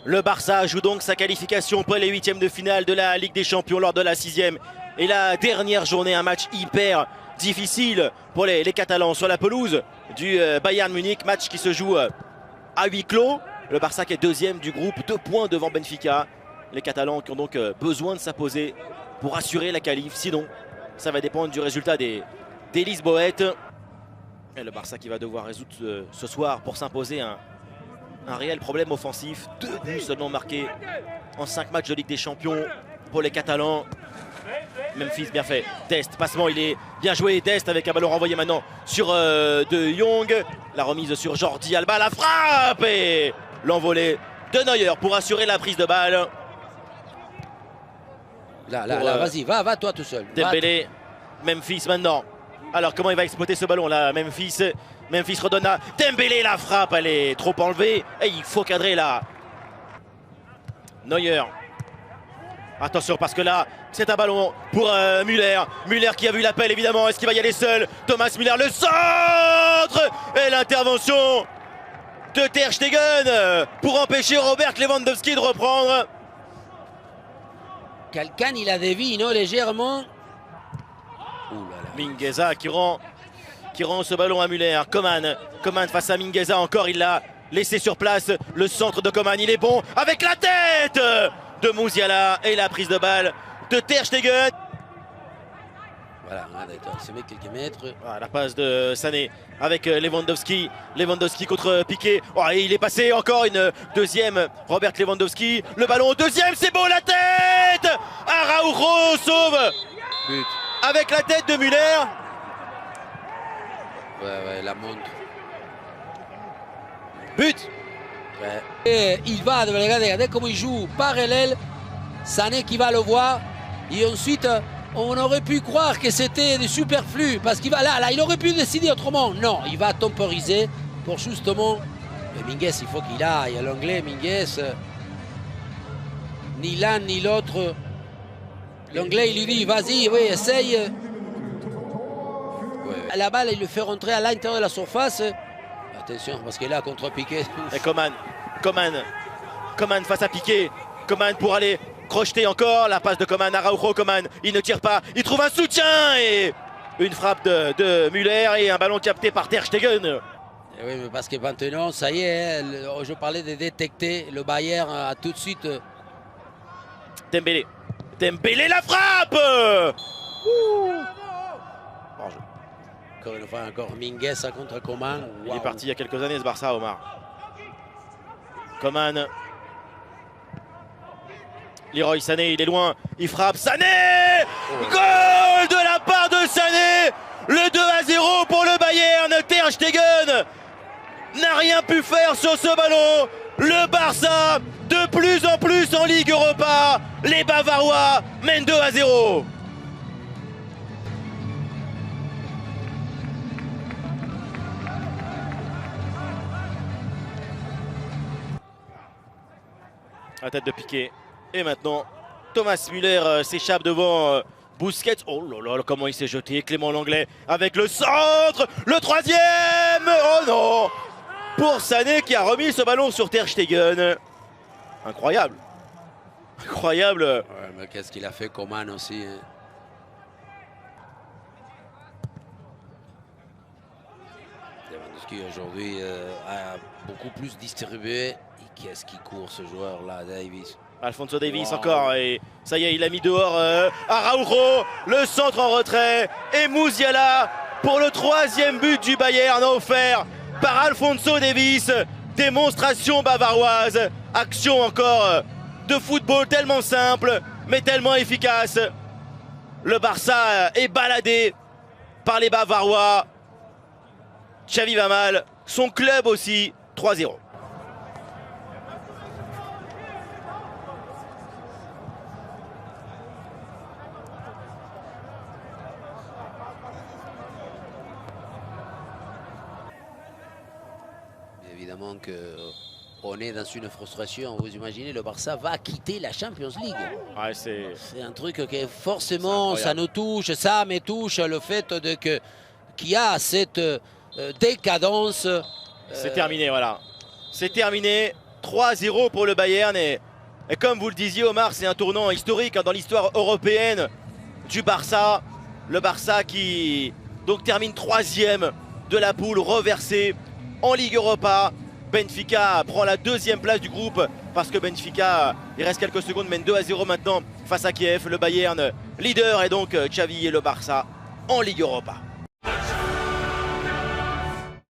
Le Barça joue donc sa qualification pour les huitièmes de finale de la Ligue des Champions lors de la 6e et la dernière journée. Un match hyper difficile pour les Catalans sur la pelouse du Bayern Munich. Match qui se joue à huis clos. Le Barça qui est deuxième du groupe, 2 points devant Benfica. Les Catalans qui ont donc besoin de s'imposer pour assurer la qualif. Sinon, ça va dépendre du résultat des Lisboètes. Et le Barça qui va devoir résoudre ce soir pour s'imposer un réel problème offensif. 2 buts seulement marqués en 5 matchs de Ligue des Champions pour les Catalans. Memphis, bien fait. Dest, passement, il est bien joué. Dest avec un ballon renvoyé maintenant sur De Jong. La remise sur Jordi Alba, la frappe et l'envolée de Neuer pour assurer la prise de balle. Là, vas-y, va toi tout seul. Dembélé, Memphis maintenant. Alors comment il va exploiter ce ballon là, Memphis redonne à Dembélé, la frappe, elle est trop enlevée et il faut cadrer là. Neuer. Attention parce que là, c'est un ballon pour Müller. Müller qui a vu l'appel évidemment, est-ce qu'il va y aller seul? Thomas Müller, le centre et l'intervention de Ter Stegen pour empêcher Robert Lewandowski de reprendre. Quelqu'un il a dévié, non, légèrement. Mingueza qui rend ce ballon à Müller. Coman face à Mingueza encore, il l'a laissé sur place. Le centre de Coman, il est bon avec la tête de Musiala et la prise de balle de Ter Stegen. Voilà, c'est met quelques mètres. Voilà, la passe de Sané avec Lewandowski. Lewandowski contre Piqué. Oh, et il est passé encore une deuxième. Robert Lewandowski. Le ballon au deuxième, c'est beau, la tête. Araujo sauve. But. Avec la tête de Müller. Ouais, la montre. But. Ouais. Et il va, regardez comment il joue parallèle. Sané qui va le voir. Et ensuite, on aurait pu croire que c'était du superflu. Parce qu'il va là, il aurait pu décider autrement. Non, il va temporiser pour justement. Minguez, il faut qu'il aille. L'anglais, Minguez. Ni l'un ni l'autre. L'anglais, il lui dit, vas-y, oui, essaye. Ouais. La balle, il le fait rentrer à l'intérieur de la surface. Attention, parce que là, contre Piqué. Et Coman face à Piqué. Coman pour aller crocheter encore. La passe de Coman, Araujo, Coman. Il ne tire pas, il trouve un soutien. Et une frappe de Müller et un ballon capté par Ter Stegen. Et oui, mais parce que maintenant, ça y est, je parlais de détecter. Le Bayern a tout de suite. Dembélé, la frappe. Encore une fois, encore Minguez contre Coman. Il est parti il y a quelques années ce Barça, Omar. Coman. Leroy Sané, il est loin. Il frappe. Sané. Goal de la part de Sané. Le 2-0 pour le Bayern. Ter Stegen n'a rien pu faire sur ce ballon. Le Barça, de plus en plus en Ligue Europa. Les Bavarois mènent 2-0. La tête de Piqué. Et maintenant, Thomas Müller s'échappe devant Busquets. Oh là là, comment il s'est jeté. Clément Lenglet avec le centre. Le troisième. Oh non. Pour Sané qui a remis ce ballon sur Ter Stegen. Incroyable. Incroyable. Ouais, mais qu'est-ce qu'il a fait Coman aussi, hein. Lewandowski aujourd'hui a beaucoup plus distribué. Et qu'est-ce qui court ce joueur-là, Davies? Alphonso Davies encore. Et ça y est, il a mis dehors Araujo. Le centre en retrait. Et Musiala pour le 3e but du Bayern offert par Alphonso Davies. Démonstration bavaroise. Action encore de football tellement simple, mais tellement efficace. Le Barça est baladé par les Bavarois. Xavi va mal, son club aussi, 3-0. Évidemment qu'on est dans une frustration. Vous imaginez, le Barça va quitter la Champions League. Ouais, c'est un truc que forcément ça nous touche, ça me touche le fait qu'il y a cette décadence. C'est terminé, voilà. C'est terminé. 3-0 pour le Bayern. Et comme vous le disiez Omar, c'est un tournant historique dans l'histoire européenne du Barça. Le Barça qui donc termine 3e de la poule, reversé en Ligue Europa. Benfica prend la 2e place du groupe parce que Benfica, il reste quelques secondes, mène 2-0 maintenant face à Kiev. Le Bayern leader et donc Xavi et le Barça en Ligue Europa.